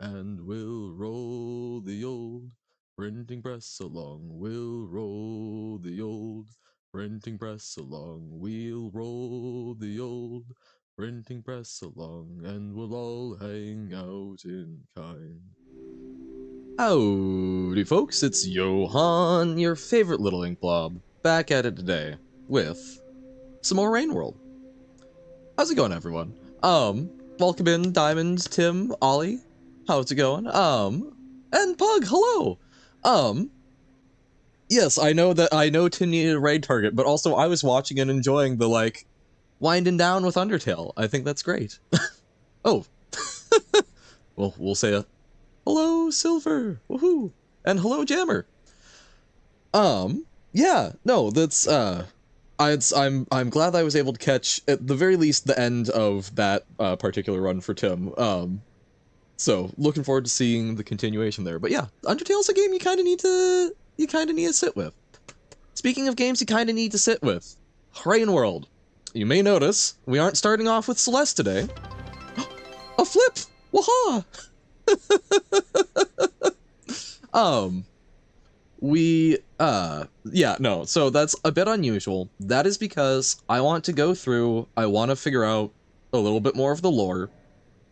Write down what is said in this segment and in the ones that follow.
And we'll roll the old printing press along. We'll roll the old printing press along. We'll roll the old printing press along, and we'll all hang out in kind. Howdy, folks, it's Johan, your favorite little ink blob, back at it today with some more Rain World. How's it going, everyone? Welcome in, Diamond, Tim, Ollie. How's it going? And Pug, hello. Um, yes, I know Tim needed a raid target, but also I was watching and enjoying the, like, winding down with Undertale. I think that's great. Oh. Well, we'll say hello, Silver, woohoo, and hello, Jammer. Yeah, no, that's, I'm glad I was able to catch, at the very least, the end of that, particular run for Tim. So, looking forward to seeing the continuation there. But yeah, Undertale's a game you kinda need to sit with. Speaking of games you kinda need to sit with, Rain World. You may notice, we aren't starting off with Celeste today. A flip! Waha! Yeah, no, so that's a bit unusual. That is because I want to figure out a little bit more of the lore,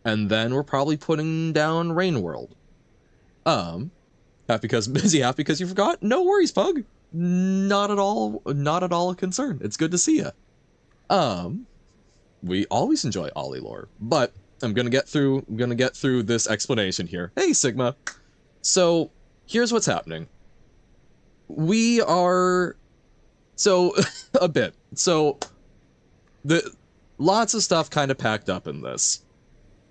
and then we're probably putting down Rain World. Half because you forgot? No worries, Pug. Not at all a concern. It's good to see you. We always enjoy Ollie lore, but I'm gonna get through this explanation here. Hey, Sigma. So, here's what's happening. We are... So, a bit. So, lots of stuff kind of packed up in this.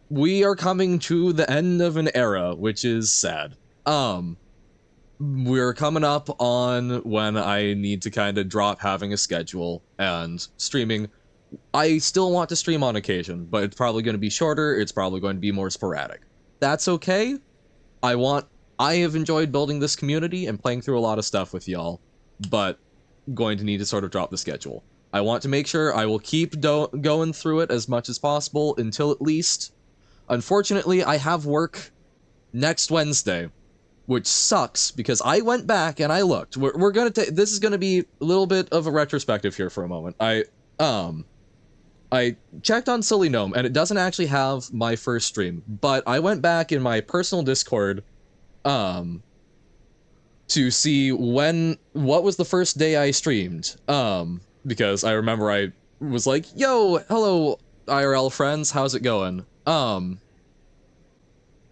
We are coming to the end of an era, which is sad. We're coming up on when I need to kind of drop having a schedule and streaming. I still want to stream on occasion, but it's probably going to be shorter, it's probably going to be more sporadic. That's okay. I have enjoyed building this community and playing through a lot of stuff with y'all, but going to need to sort of drop the schedule. I want to make sure I will keep going through it as much as possible until at least... Unfortunately, I have work next Wednesday, which sucks because I went back and I looked. We're gonna take... This is gonna be a little bit of a retrospective here for a moment. I checked on Silly Gnome, and it doesn't actually have my first stream, but I went back in my personal Discord, to see what was the first day I streamed, because I remember I was like, yo, hello, IRL friends, how's it going?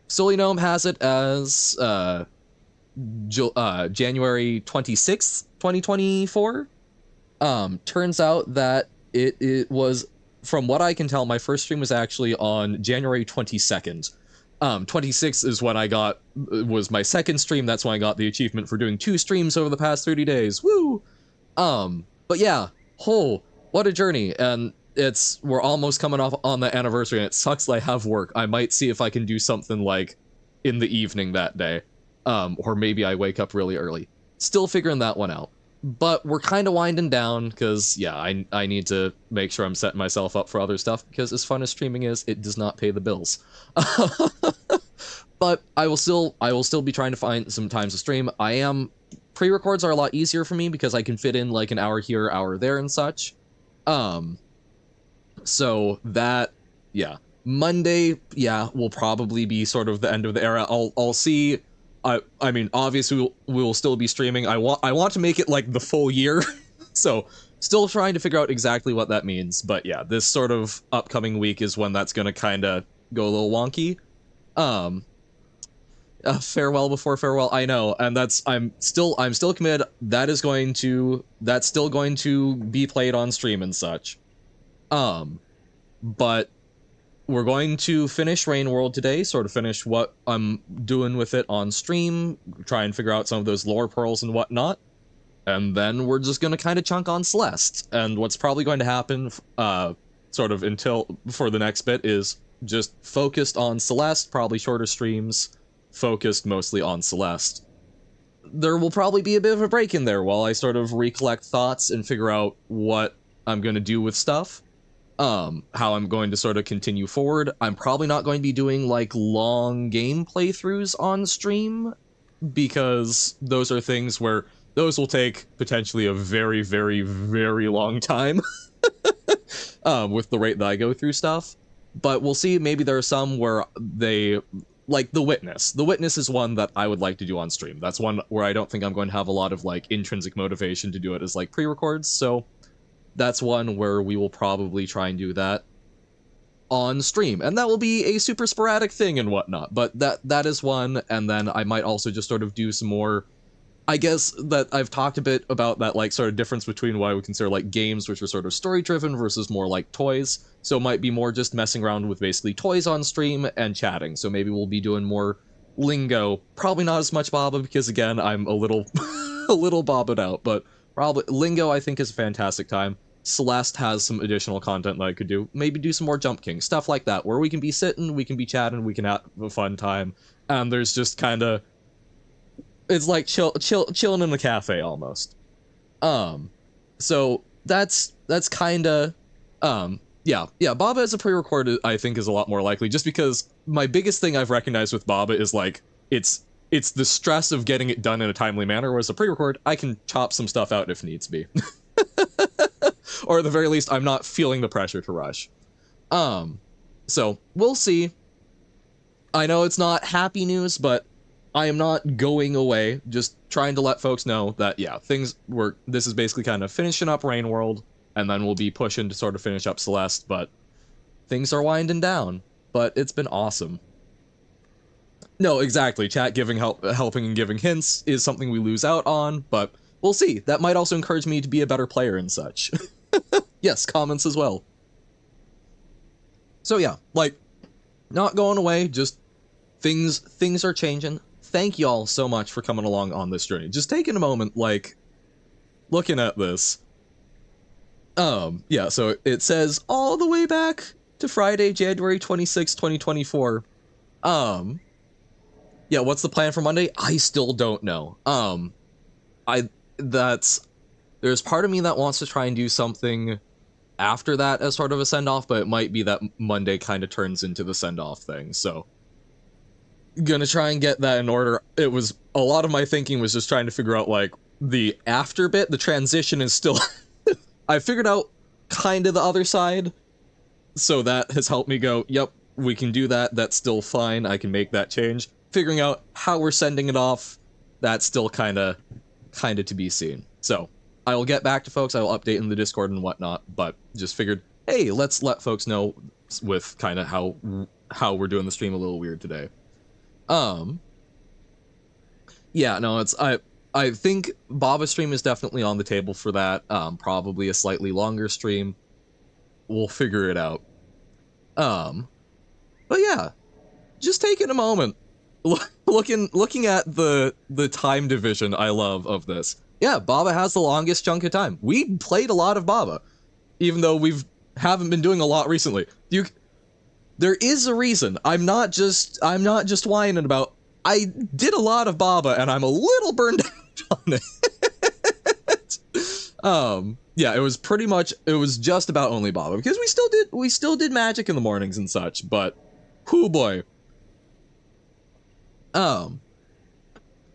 Silly Gnome has it as, January 26th, 2024. Turns out that it was, from what I can tell, my first stream was actually on January 22nd. 26 is when was my second stream. That's when I got the achievement for doing 2 streams over the past 30 days. Woo! But yeah, what a journey. And we're almost coming off on the anniversary, and it sucks that I have work. I might see if I can do something like in the evening that day. Or maybe I wake up really early. Still figuring that one out. But we're kind of winding down because, yeah, I need to make sure I'm setting myself up for other stuff, because as fun as streaming is, it does not pay the bills. But I will still be trying to find some times to stream. Pre-records are a lot easier for me because I can fit in like an hour here, hour there and such. So that, yeah. Monday, yeah, will probably be sort of the end of the era. I'll see. I mean, obviously we'll still be streaming. I want to make it like the full year. So still trying to figure out exactly what that means. But yeah, this sort of upcoming week is when that's gonna kind of go a little wonky. Farewell before farewell, I know, and I'm still committed. That's still going to be played on stream and such. But we're going to finish Rain World today, sort of finish what I'm doing with it on stream, try and figure out some of those lore pearls and whatnot, and then we're just gonna kind of chunk on Celeste. And what's probably going to happen, sort of for the next bit, is just focused on Celeste, probably shorter streams, focused mostly on Celeste. There will probably be a bit of a break in there while I sort of recollect thoughts and figure out what I'm gonna do with stuff. how I'm going to sort of continue forward. I'm probably not going to be doing like long game playthroughs on stream, because those are things where those will take potentially a very, very, very long time with the rate that I go through stuff. But we'll see. Maybe there are some where they, like The Witness. The Witness is one that I would like to do on stream. That's one where I don't think I'm going to have a lot of like intrinsic motivation to do it as like pre-records. So that's one where we will probably try and do that on stream, and that will be a super sporadic thing and whatnot. But that is one, and then I might also just sort of do some more. I guess that I've talked a bit about that like sort of difference between what I would consider like games which are sort of story driven versus more like toys. So it might be more just messing around with basically toys on stream and chatting. So maybe we'll be doing more lingo. Probably not as much Baba, because again, I'm a little a little bobbed out, but probably lingo I think is a fantastic time. Celeste has some additional content that I could do. Maybe do some more Jump King, stuff like that, where we can be sitting, we can be chatting, we can have a fun time. And there's just kind of, it's like chilling in the cafe almost. So that's kind of, yeah. Baba as a pre-recorded, I think, is a lot more likely, just because my biggest thing I've recognized with Baba is like it's the stress of getting it done in a timely manner. Whereas a pre-record, I can chop some stuff out if needs be, or at the very least, I'm not feeling the pressure to rush. So we'll see. I know it's not happy news, but I am not going away. Just trying to let folks know that, yeah, this is basically kind of finishing up Rain World, and then we'll be pushing to sort of finish up Celeste, but things are winding down. But it's been awesome. No, exactly. Chat helping and giving hints is something we lose out on, but we'll see. That might also encourage me to be a better player and such. Yes, comments as well. So yeah, like, not going away, just things are changing. Thank y'all so much for coming along on this journey. Just taking a moment, like, looking at this. Yeah, so it says all the way back to Friday, January 26, 2024. Yeah, what's the plan for Monday? I still don't know. There's part of me that wants to try and do something after that as sort of a send-off, but it might be that Monday kind of turns into the send-off thing, so gonna try and get that in order. It was a lot of my thinking was just trying to figure out like the after bit. The transition is still I figured out kind of the other side, so that has helped me go, yep, we can do that, that's still fine, I can make that change. Figuring out how we're sending it off, that's still kind of to be seen. So I will get back to folks, I will update in the Discord and whatnot, but just figured, hey, let's let folks know with kind of how we're doing the stream a little weird today. Yeah, no, I think Baba stream is definitely on the table for that. Probably a slightly longer stream. We'll figure it out. But yeah, just taking a moment, looking at the time division I love of this. Yeah, Baba has the longest chunk of time. We played a lot of Baba, even though haven't been doing a lot recently. There is a reason. I'm not just whining about. I did a lot of Baba, and I'm a little burned out on it. Yeah, it was just about only Baba, because we still did Magic in the mornings and such, but whoo boy. But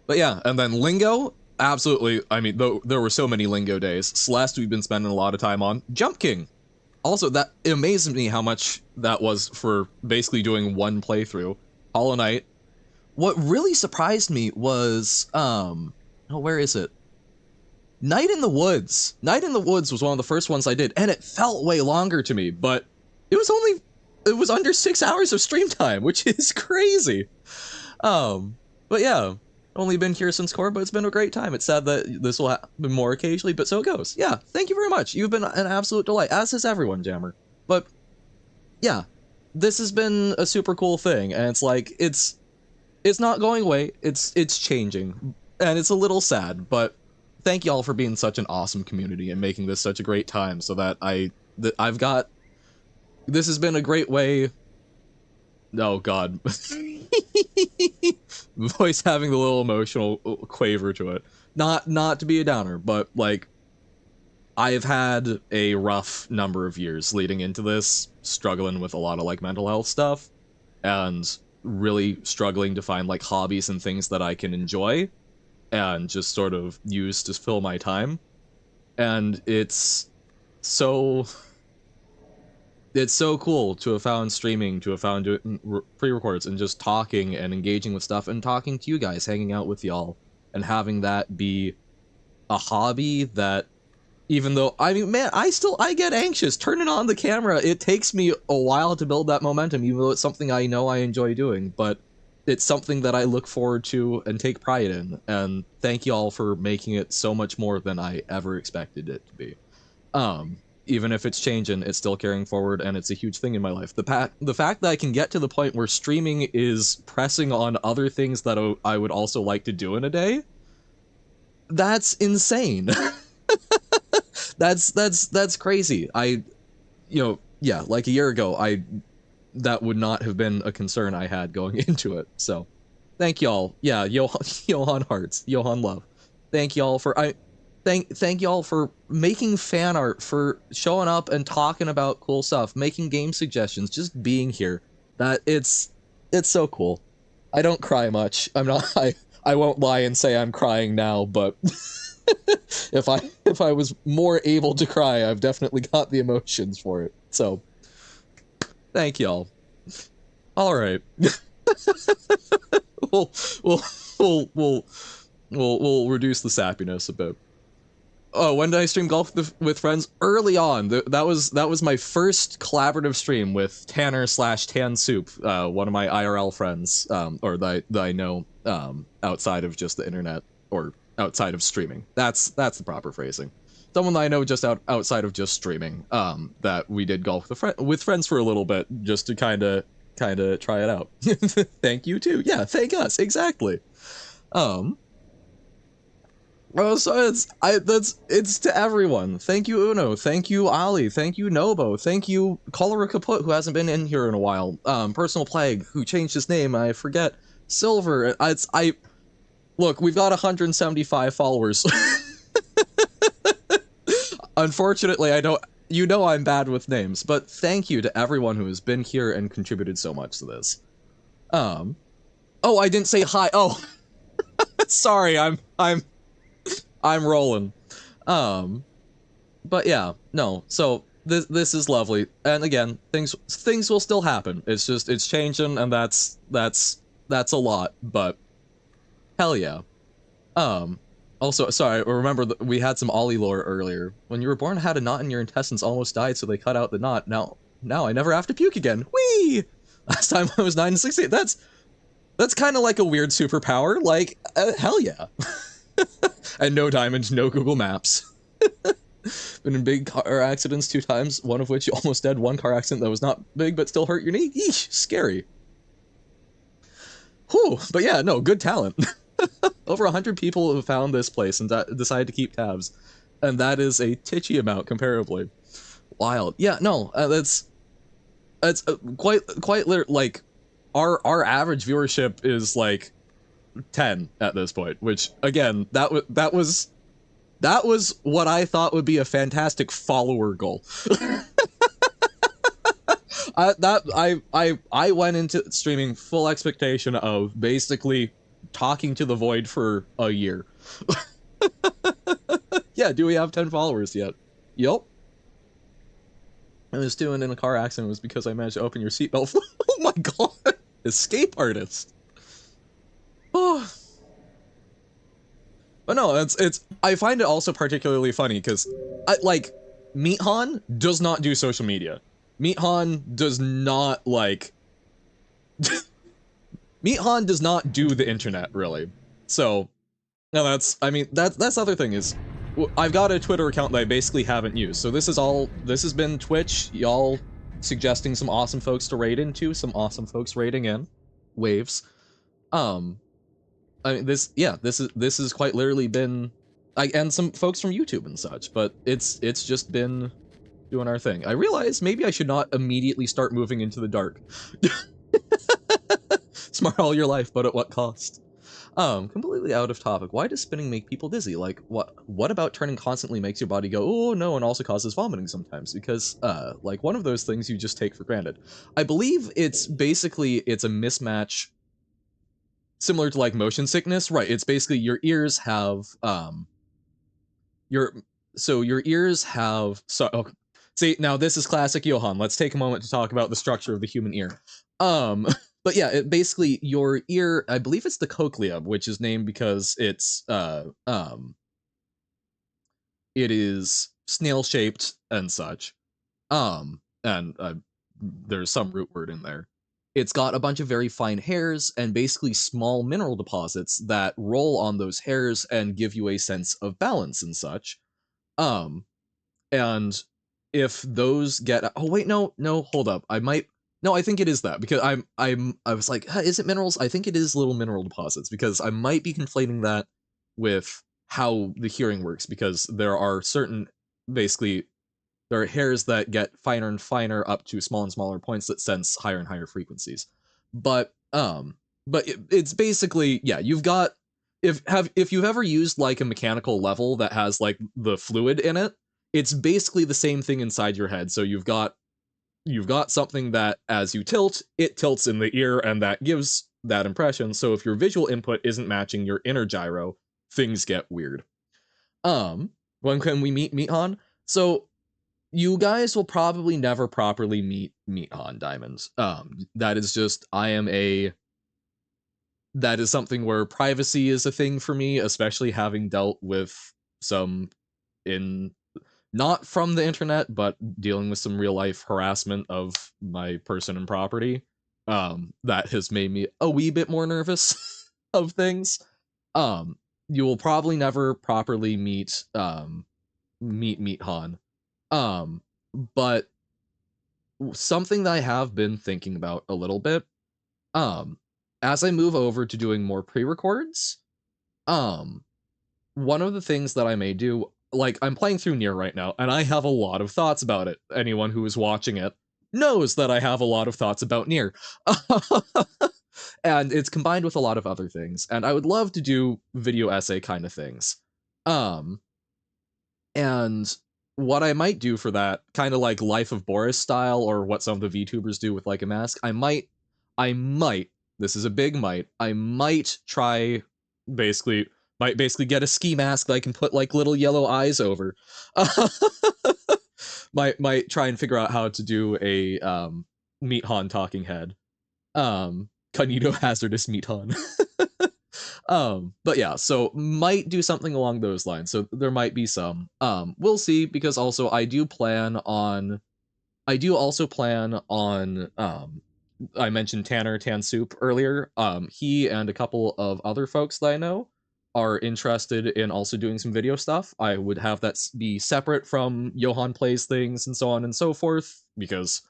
yeah, and then Lingo, absolutely. I mean, there were so many Lingo days. Celeste, we've been spending a lot of time on. Jump King. Also, that it amazed me how much that was for basically doing one playthrough. Hollow Knight. What really surprised me was, where is it? Night in the Woods. Night in the Woods was one of the first ones I did, and it felt way longer to me, but it was under 6 hours of stream time, which is crazy. But yeah, only been here since core, but it's been a great time. It's sad that this will happen more occasionally, but so it goes. Yeah, thank you very much. You've been an absolute delight, as has everyone, Jammer. But yeah, this has been a super cool thing, and it's like, it's not going away, it's changing, and it's a little sad, but thank y'all for being such an awesome community and making this such a great time, so that I've got, this has been a great way. Oh god. Voice having the little emotional quaver to it. Not to be a downer, but like, I've had a rough number of years leading into this, struggling with a lot of like mental health stuff, and really struggling to find like hobbies and things that I can enjoy and just sort of use to fill my time. And so it's so cool to have found streaming, to have found pre-records and just talking and engaging with stuff and talking to you guys, hanging out with y'all, and having that be a hobby that, even though, I mean, man, I get anxious turning on the camera. It takes me a while to build that momentum, even though it's something I know I enjoy doing, but it's something that I look forward to and take pride in, and thank y'all for making it so much more than I ever expected it to be. Even if it's changing, it's still carrying forward, and it's a huge thing in my life. The fact that I can get to the point where streaming is pressing on other things that I would also like to do in a day, that's insane. That's crazy. Yeah, like a year ago, that would not have been a concern I had going into it. So, thank y'all. Yeah, Johan Hearts, Johan Love. Thank y'all for thank y'all for making fan art, for showing up and talking about cool stuff, making game suggestions, just being here. That it's so cool. I don't cry much. I won't lie and say I'm crying now, but if I was more able to cry, I've definitely got the emotions for it. So, thank y'all. All right. we'll, we'll, we'll, we'll, we'll reduce the sappiness a bit. Oh, when did I stream golf with friends? Early on. That was my first collaborative stream with Tanner / Tan Soup, one of my IRL friends, or that I know outside of just the internet, or outside of streaming. That's the proper phrasing. Someone that I know just outside of just streaming. That we did golf with friends for a little bit, just to kind of try it out. Thank you too. Yeah, thank us, exactly. Oh, so it's to everyone. Thank you, Uno. Thank you, Ali. Thank you, Nobo. Thank you, Cholera Kaput, who hasn't been in here in a while. Personal Plague, who changed his name. I forget. Silver. Look, we've got 175 followers. Unfortunately, I don't. You know I'm bad with names, but thank you to everyone who has been here and contributed so much to this. Oh, I didn't say hi. Oh, sorry. I'm rolling. But yeah, no. So this is lovely, and again, things will still happen. It's just it's changing, and that's a lot. But hell yeah. Also, sorry. Remember that we had some Ollie lore earlier. When you were born, had a knot in your intestines, almost died, so they cut out the knot. Now I never have to puke again. Whee! Last time I was 9 and 16. That's kind of like a weird superpower. Like hell yeah. And no diamonds, no Google Maps. Been in big car accidents 2 times, one of which you almost dead, one car accident that was not big but still hurt your knee. Eesh, scary. Whew, but yeah, no, good talent. Over 100 people have found this place and decided to keep tabs. And that is a titchy amount comparably. Wild. Yeah, no, that's quite like our average viewership is like 10 at this point, which again, that was what I thought would be a fantastic follower goal. I went into streaming full expectation of basically talking to the void for a year. Yeah, do we have 10 followers yet? Yup. I was doing in a car accident was because I managed to open your seatbelt. Oh my god! Escape artist. Oh. But no, it's I find it also particularly funny because like Meathan does not do social media. Meathan does not like Meathan does not do the internet really. So no, that's the other thing is I've got a Twitter account that I basically haven't used. So this has been Twitch, y'all suggesting some awesome folks to raid into, some awesome folks raiding in waves. I mean, this has quite literally been, and some folks from YouTube and such, but it's just been doing our thing. I realize maybe I should not immediately start moving into the dark. Smart all your life, but at what cost? Completely out of topic. Why does spinning make people dizzy? Like, what about turning constantly makes your body go, oh no, and also causes vomiting sometimes? Because, like, one of those things you just take for granted. I believe it's basically, it's a mismatch similar to like motion sickness, right? It's basically your ears have, your, so your ears have, so, okay. See, now this is classic Johann. Let's take a moment to talk about the structure of the human ear. Um, but yeah, basically your ear, I believe it's the cochlea, which is named because it is snail shaped and such. And there's some root word in there. It's got a bunch of very fine hairs and basically small mineral deposits that roll on those hairs and give you a sense of balance and such. Um, and if those get, oh wait, no, hold up, I might, no, I think it is that, because I was like, huh, is it minerals? I think it is little mineral deposits, because I might be conflating that with how the hearing works, because there are certain, basically there are hairs that get finer and finer up to small and smaller points that sense higher and higher frequencies. But it's basically, yeah, you've got, if you've ever used like a mechanical level that has like the fluid in it, it's basically the same thing inside your head. So you've got something that as you tilt, it tilts in the ear and that gives that impression. So if your visual input isn't matching your inner gyro, things get weird. Um, when can we meet Han? So you guys will probably never properly meet Han Diamonds. That is just, that is something where privacy is a thing for me, especially having dealt with some, in, not from the internet, but dealing with some real life harassment of my person and property. That has made me a wee bit more nervous of things. Um, you will probably never properly meet Han. Um, but something that I have been thinking about a little bit, um, as I move over to doing more pre-records, um, one of the things that I may do, like I'm playing through Nier right now, and I have a lot of thoughts about it. Anyone who is watching it knows that I have a lot of thoughts about Nier. And it's combined with a lot of other things, and I would love to do video essay kind of things. Um, and what I might do for that, kind of like Life of Boris style, or what some of the VTubers do with like a mask, I might, this is a big might, I might try, basically, might basically get a ski mask that I can put like little yellow eyes over. Might try and figure out how to do a Meat Han talking head. Cognito hazardous Meat Han. But yeah, so might do something along those lines. So there might be some. We'll see, because also I do also plan on I mentioned Tanner Tan Soup earlier. He and a couple of other folks that I know are interested in also doing some video stuff. I would have that be separate from Johan Plays Things and so on and so forth, because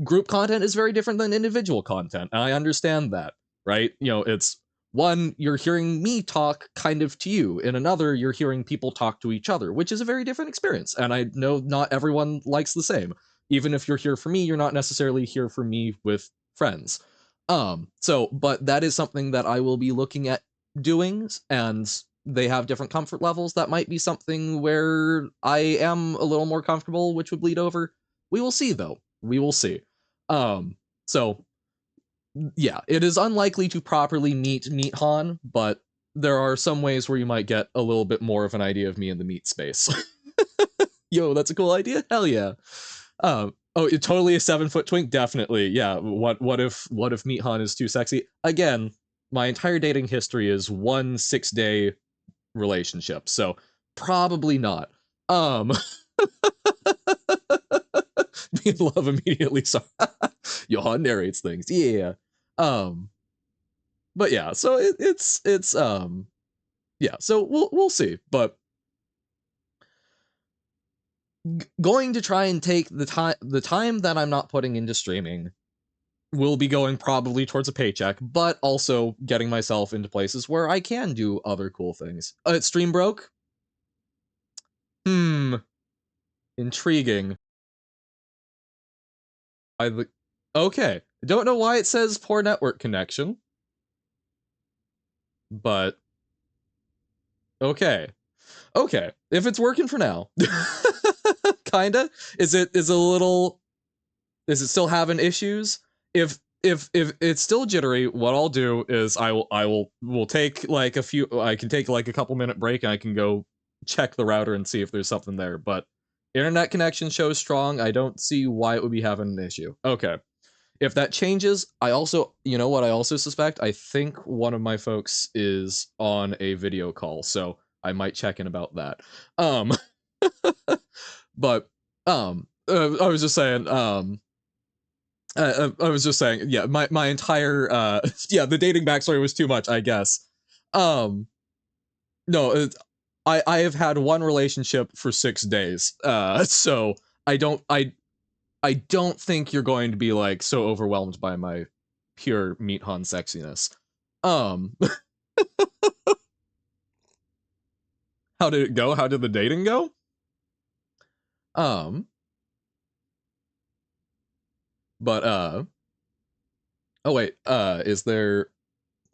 group content is very different than individual content, and I understand that, right? You know, it's one, you're hearing me talk kind of to you, in another, you're hearing people talk to each other, which is a very different experience, and I know not everyone likes the same. Even if you're here for me, you're not necessarily here for me with friends. So, but that is something that I will be looking at doing, and they have different comfort levels. That might be something where I am a little more comfortable, which would bleed over. We will see, though. We will see. So yeah, it is unlikely to properly meet Han, but there are some ways where you might get a little bit more of an idea of me in the meat space. Yo, that's a cool idea. Hell yeah. Oh, it totally a 7-foot twink. Definitely, yeah. What if Meat Han is too sexy? Again, my entire dating history is 1 6-day relationship, so probably not. Um, Me and Love immediately saw Johan narrates things. Yeah. Um, but yeah, so it's yeah, so we'll see. But going to try and take the time that I'm not putting into streaming will be going probably towards a paycheck, but also getting myself into places where I can do other cool things. Stream broke? Hmm, intriguing. Okay. Don't know why it says poor network connection. But okay. Okay. If it's working for now. Kinda. Is a little is it still having issues? If it's still jittery, what I'll do is will take like a few I can take like a couple minute break and I can go check the router and see if there's something there. But internet connection shows strong. I don't see why it would be having an issue. Okay. If that changes, I also, you know what I also suspect? I think one of my folks is on a video call, so I might check in about that. Um but I was just saying I was just saying, yeah, my entire yeah, the dating backstory was too much, I guess. Um no, I have had one relationship for 6 days. So I don't I don't think you're going to be like so overwhelmed by my pure meat han sexiness. Um how did it go? How did the dating go? Um but oh wait, is there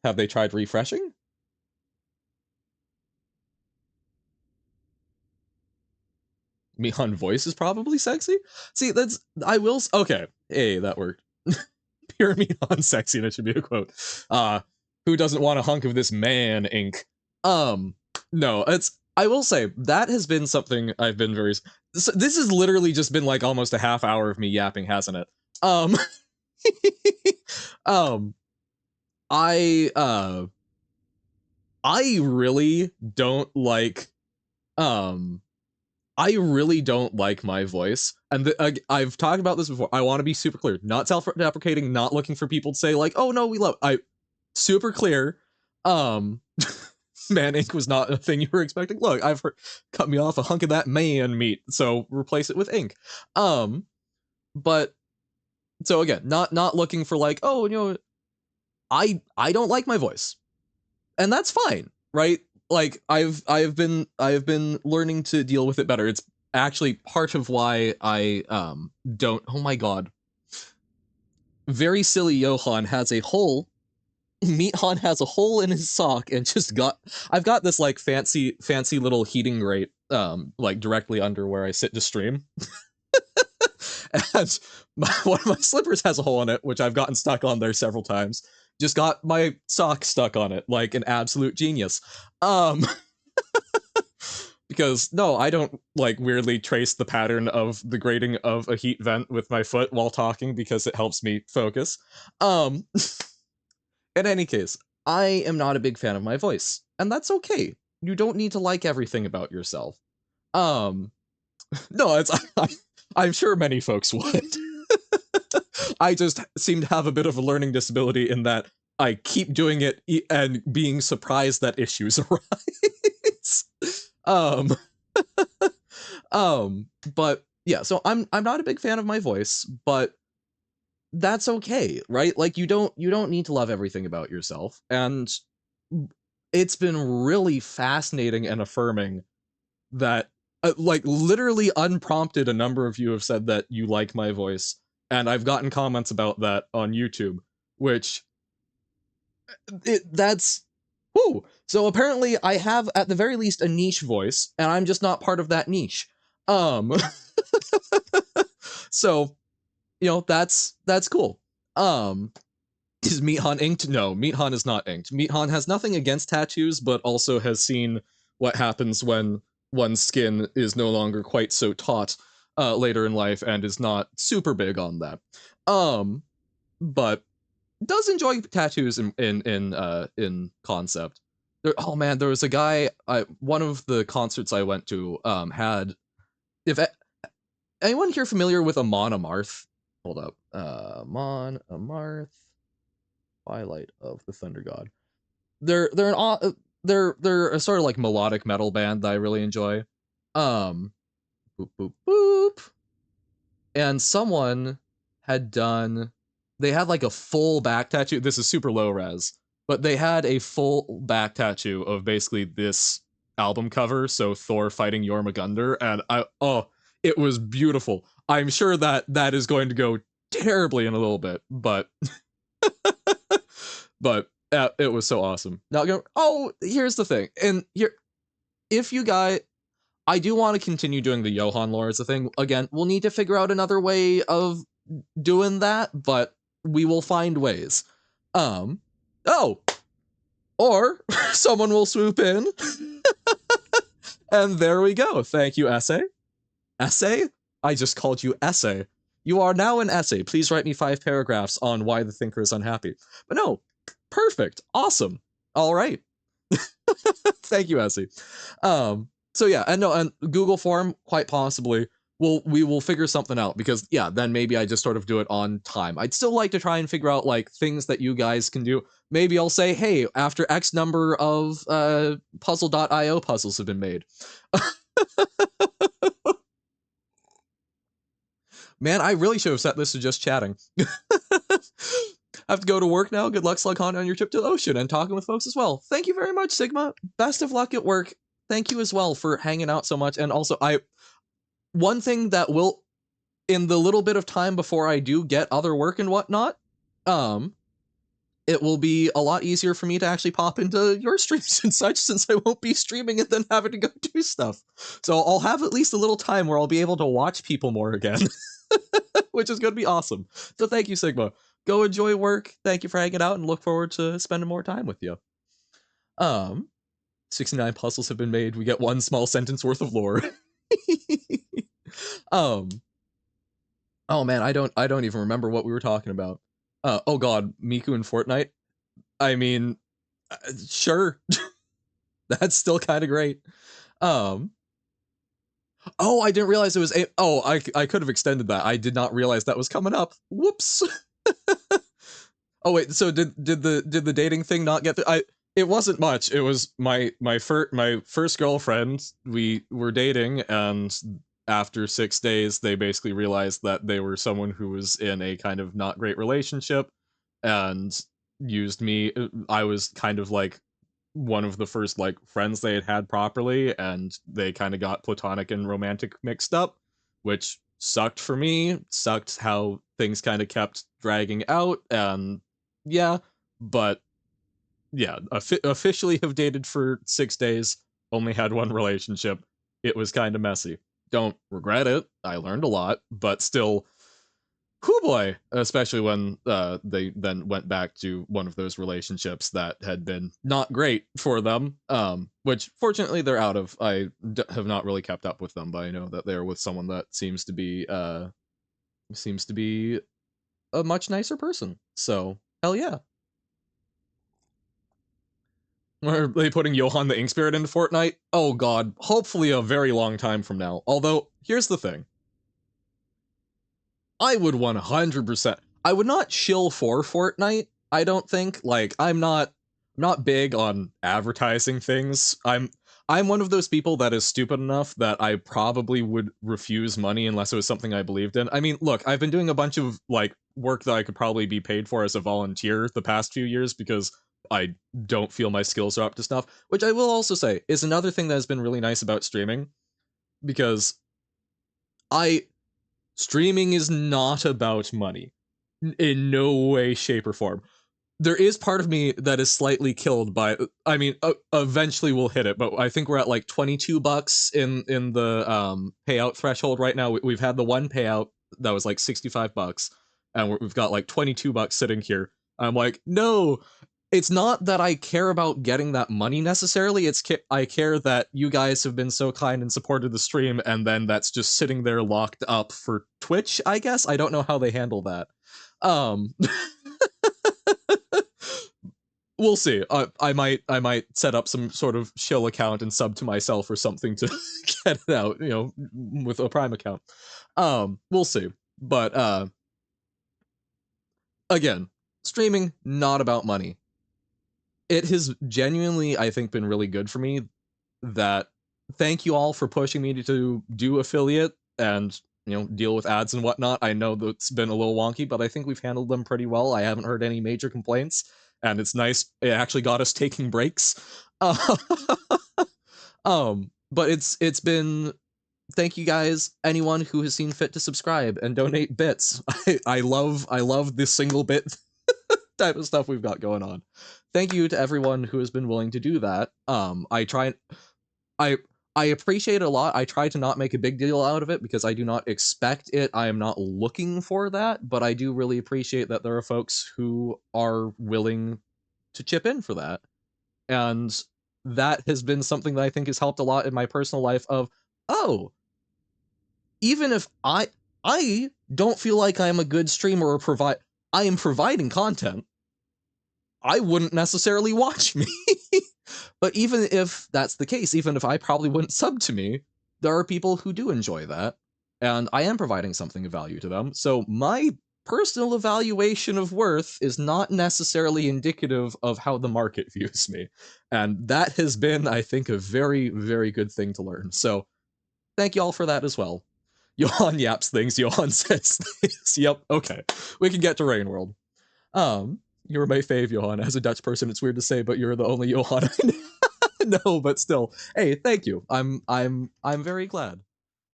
have they tried refreshing? Mihan voice is probably sexy. See, that's I will. Okay, hey, that worked. Pure Mihan sexiness should be a quote. Who doesn't want a hunk of this man ink? Um, no, it's. I will say that has been something I've been very. This has literally just been like almost a half hour of me yapping, hasn't it? Um, um, I I really don't like um I really don't like my voice. And I've talked about this before. I want to be super clear. Not self-deprecating, not looking for people to say like, "Oh no, we love." I super clear. Um man ink was not a thing you were expecting. Look, I've heard, cut me off a hunk of that man meat, so replace it with ink. Um but so again, not looking for like, "Oh, you know, I don't like my voice." And that's fine, right? Like I've been learning to deal with it better. It's actually part of why I don't. Oh my god, very silly Johan has a hole. Meat Han has a hole in his sock and just got. I've got this like fancy little heating grate like directly under where I sit to stream, and one of my slippers has a hole in it, which I've gotten stuck on there several times. Just got my sock stuck on it like an absolute genius. Um, because no, I don't like weirdly trace the pattern of the grating of a heat vent with my foot while talking because it helps me focus. Um, in any case, I am not a big fan of my voice, and that's okay. You don't need to like everything about yourself. Um, no, it's I'm sure many folks would. I just seem to have a bit of a learning disability in that I keep doing it and being surprised that issues arise. Um, but yeah, so I'm not a big fan of my voice, but that's okay, right? Like you don't need to love everything about yourself. And it's been really fascinating and affirming that like literally unprompted a number of you have said that you like my voice, and I've gotten comments about that on YouTube, which that's whoo. So apparently I have at the very least a niche voice, and I'm just not part of that niche. Um so you know that's cool. Is Meat Han inked? No, Meat Han is not inked. Meat Han has nothing against tattoos, but also has seen what happens when one's skin is no longer quite so taut later in life and is not super big on that. Um, but does enjoy tattoos in concept. There, oh man, there was a guy. One of the concerts I went to had. If anyone here familiar with Amon Amarth? Hold up, Amon Amarth, Twilight of the Thunder God. They're an they're a sort of like melodic metal band that I really enjoy. Um, boop boop boop. And someone had done they had like a full back tattoo. This is super low res, but they had a full back tattoo of basically this album cover, so Thor fighting Jormungandr, and I oh, it was beautiful. I'm sure that is going to go terribly in a little bit, but but It was so awesome. Now go. Oh, here's the thing, and here, if you guys, I do want to continue doing the Johan lore as a thing. Again, we'll need to figure out another way of doing that, but we will find ways. Oh, or someone will swoop in, and there we go. Thank you, essay. Essay? I just called you essay. You are now an essay. Please write me 5 paragraphs on why the thinker is unhappy. But no, perfect, awesome. All right. Thank you, Essie. So yeah, and no, and Google form, quite possibly, we will figure something out, because yeah, then maybe I just sort of do it on time. I'd still like to try and figure out like things that you guys can do. Maybe I'll say, hey, after X number of puzzle.io puzzles have been made. Man, I really should have set this to just chatting. I have to go to work now. Good luck, Slughunt, on your trip to the ocean and talking with folks as well. Thank you very much, Sigma. Best of luck at work. Thank you as well for hanging out so much. And also, one thing that will, in the little bit of time before I do get other work and whatnot, it will be a lot easier for me to actually pop into your streams and such, since I won't be streaming and then having to go do stuff. So I'll have at least a little time where I'll be able to watch people more again, which is going to be awesome. So thank you, Sigma. Go enjoy work. Thank you for hanging out, and look forward to spending more time with you. 69 puzzles have been made. We get 1 small sentence worth of lore. Oh man, I don't even remember what we were talking about. Oh god, Miku and Fortnite. I mean, sure. That's still kind of great. Oh, I didn't realize it was I could have extended that. I did not realize that was coming up. Whoops. Oh wait, so did the dating thing not get through? It wasn't much. It was my first girlfriend. We were dating, and after 6 days, they basically realized that they were someone who was in a kind of not great relationship, and used me. I was kind of like one of the first like friends they had properly, and they kind of got platonic and romantic mixed up, which sucked for me. Sucked how things kind of kept dragging out, and yeah, but yeah, officially have dated for 6 days, only had 1 relationship. It was kind of messy. Don't regret it. I learned a lot, but still, whoo boy, especially when they then went back to one of those relationships that had been not great for them, which fortunately they're out of. Have not really kept up with them, but I know that they're with someone that seems to be a much nicer person. So hell yeah. Are they putting Johan the Ink Spirit into Fortnite? Oh god, hopefully a very long time from now. Although, here's the thing. I would 100%. I would not shill for Fortnite, I don't think. Like, I'm not big on advertising things. I'm one of those people that is stupid enough that I probably would refuse money unless it was something I believed in. I mean, look, I've been doing a bunch of like work that I could probably be paid for as a volunteer the past few years because I don't feel my skills are up to snuff, which I will also say is another thing that has been really nice about streaming, because I streaming is not about money in no way, shape, or form. There is part of me that is slightly killed by. I mean, eventually we'll hit it, but I think we're at like $22 in the payout threshold right now. We've had the 1 payout that was like $65, and we've got like $22 sitting here. I'm like, no, it's not that I care about getting that money necessarily. I care that you guys have been so kind and supported the stream, and then that's just sitting there locked up for Twitch, I guess. I don't know how they handle that. We'll see. I might set up some sort of shill account and sub to myself or something to get it out, with a Prime account. We'll see. But again, streaming not about money. It has genuinely, I think, been really good for me. That thank you all for pushing me to do affiliate and deal with ads and whatnot. I know that's been a little wonky, but I think we've handled them pretty well. I haven't heard any major complaints, and it's nice. It actually got us taking breaks. But it's been, thank you guys, anyone who has seen fit to subscribe and donate bits. I love this single bit type of stuff we've got going on. Thank you to everyone who has been willing to do that. I I appreciate it a lot. I try to not make a big deal out of it because I do not expect it. I am not looking for that, but I do really appreciate that there are folks who are willing to chip in for that. And that has been something that I think has helped a lot in my personal life of, oh, even if I don't feel like I'm a good streamer or I am providing content, I wouldn't necessarily watch me. But even if that's the case, even if I probably wouldn't sub to me, there are people who do enjoy that, and I am providing something of value to them. So my personal evaluation of worth is not necessarily indicative of how the market views me. And that has been, I think, a very, very good thing to learn. So thank y'all for that as well. Johan yaps things, Johan says things. Yep, okay. We can get to Rain World. You're my fave, Johan. As a Dutch person, it's weird to say, but you're the only Johan I know. No, but still. Hey, thank you. I'm very glad.